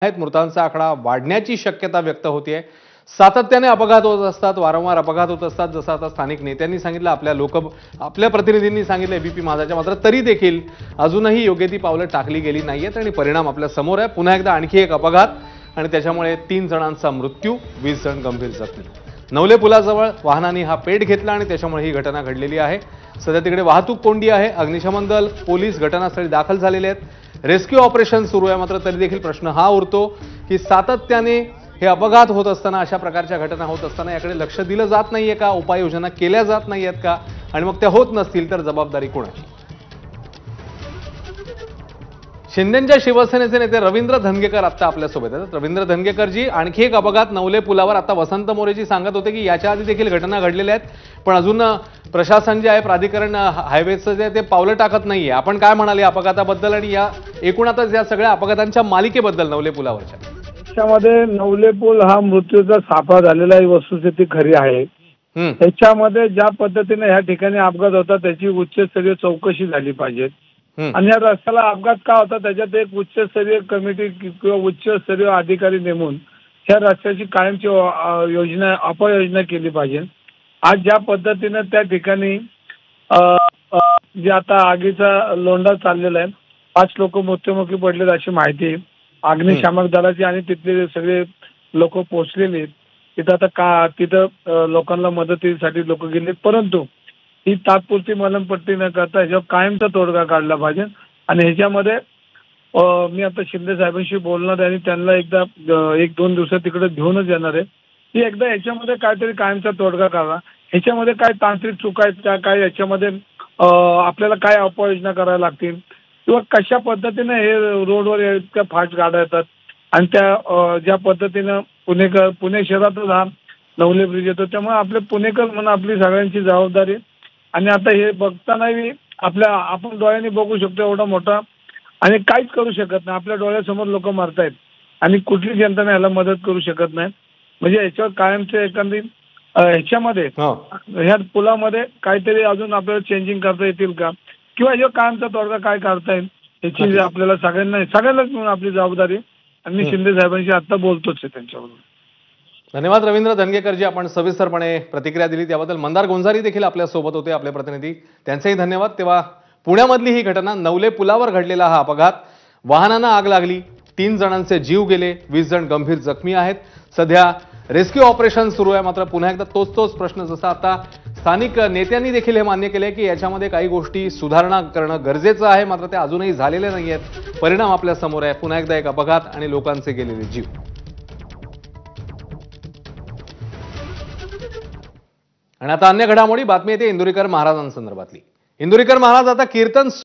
आहेत मृतांचा आकडा वाढण्याची शक्यता व्यक्त होते। सातत्याने अपघात होत असतात, वारंवार अपघात होत असतात, जसं आता स्थानिक नेत्यांनी सांगितलं, आपल्या प्रतिनिधींनी सांगितलं एबीपी माझाच्या, मात्र तरी देखील अजूनही योग्य ती पावलं टाकली गेली नाहीयेत आणि परिणाम आपल्या समोर आहे। पुन्हा एकदा आणखी एक अपघात आणि त्याच्यामुळे 3 जणांचा मृत्यू, 20 जण गंभीर जखमी। नवले पुलाजवळ वाहनांनी हा पेट घेतला आणि त्याच्यामुळे ही घटना घडलेली आहे। सध्या तिकडे वाहतूक कोंडी आहे। अग्निशमन दल, पोलीस घटनास्थळी दाखल झालेले आहेत। रेस्क्यू ऑपरेशन सुरू आहे। मात्र तरी देखील प्रश्न हा उरतो की सातत्याने हे अपघात होत असताना, अशा प्रकारच्या घटना होत असताना याकडे लक्ष दिलं जात नाहीये का, उपाययोजना केल्या जात नाहीयेत का, आणि मग त्या होत नसतील तर जबाबदारी कोणाची? शिंदेच्या शिवसेनेचे नेते रवींद्र धंगेकर आता आपल्यासोबत आहेत। रवींद्र धंगेकरजी, आणखी एक अपघात नवले पुलावर। आता वसंत मोरेजी सांगत होते की याच्या आधी देखील घटना घडलेल्या आहेत, पण अजून प्रशासन जे आहे, प्राधिकरण हायवेचं जे ते पावलं टाकत नाहीये। आपण काय म्हणाले अपघाताबद्दल आणि या एकूणातच या सगळ्या अपघातांच्या मालिकेबद्दल नवले पुलावरच्या? त्याच्यामध्ये नवले पूल हा मृत्यूचा सापळा झालेला ही वस्तुस्थिती खरी आहे। त्याच्यामध्ये ज्या पद्धतीने ह्या ठिकाणी अपघात होता त्याची उच्चस्तरीय चौकशी झाली पाहिजे आणि या रस्त्याला अपघात का होता त्याच्यात एक उच्चस्तरीय कमिटी किंवा उच्चस्तरीय अधिकारी नेमून ह्या रस्त्याची कायमची उपाययोजना केली पाहिजे। आज ज्या पद्धतीने त्या ठिकाणी जे आता आगीचा लोंढा चाललेला आहे, 5 लोक मृत्युमुखी पडलेत अशी माहिती आहे। अग्निशामक दलाची आणि तिथले सगळे लोक पोहोचलेले, तिथं आता तिथं लोकांना मदतीसाठी लोक गेले, परंतु ही तात्पुरती मलमपट्टी न करता ह्याच्यावर कायमचा तोडगा काढला पाहिजे। आणि ह्याच्यामध्ये मी आता शिंदे साहेबांशी बोलणार आहे आणि त्यांना एकदा 1-2 दिवसात तिकडे घेऊनच येणार आहे की एकदा ह्याच्यामध्ये काहीतरी कायमचा तोडगा काढा। ह्याच्यामध्ये काय तांत्रिक चुका आहेत का, काय याच्यामध्ये आपल्याला काय उपाययोजना करायला लागतील किंवा कशा पद्धतीने हे रोडवर इतक्या फास्ट गाड्या येतात आणि त्या ज्या पद्धतीनं पुणे शहरातच हा नवले ब्रिज येतो, त्यामुळे आपले पुणेकर म्हणून आपली सगळ्यांची जबाबदारी। आणि आता हे बघतानाही आपण डोळ्यांनी बघू शकतो एवढा मोठा, आणि काहीच करू शकत नाही। आपल्या डोळ्यासमोर लोक मरतायत आणि कुठलीच यंत्रणा याला मदत करू शकत नाही। म्हणजे याच्यावर कायमचे एखादी ह्याच्यामध्ये ह्या पुलामध्ये काहीतरी अजून आपल्याला चेंजिंग करता येतील का, किंवा ह्याच्यावर कायमचा तोडगा काय काढता येईल याची आपल्याला सगळ्यांनाच म्हणून आपली जबाबदारी। आणि मी शिंदे साहेबांशी आता बोलतोच आहे त्यांच्याबरोबर। धन्यवाद रवींद्र धंगेकरजी, आपण सविस्तरपणे प्रतिक्रिया दिली त्याबद्दल। मंदार गोंजारी देखील आपल्या सोबत होते, आपले प्रतिनिधी, त्यांचेही धन्यवाद। तेव्हा पुण्यामधली ही घटना, नवले पुलावर घडलेला हा अपघात, वाहनांना आग लागली, 3 जणांचे जीव गेले, 20 जण गंभीर जखमी आहेत। सध्या रेस्क्यू ऑपरेशन सुरू आहे। मात्र पुन्हा एकदा तोच प्रश्न, जसा आता स्थानिक नेत्यांनी देखील हे मान्य केले की याच्यामध्ये काही गोष्टी सुधारणा करणं गरजेचं आहे, मात्र ते अजूनही झालेले नाहीयेत। परिणाम आपल्या समोर आहे, पुन्हा एकदा एक अपघात आणि लोकांचे गेलेले जीव। आणि आता अन्य घडामोडी, बातमी येते इंदुरीकर महाराजांसंदर्भातली। इंदुरीकर महाराज आता कीर्तन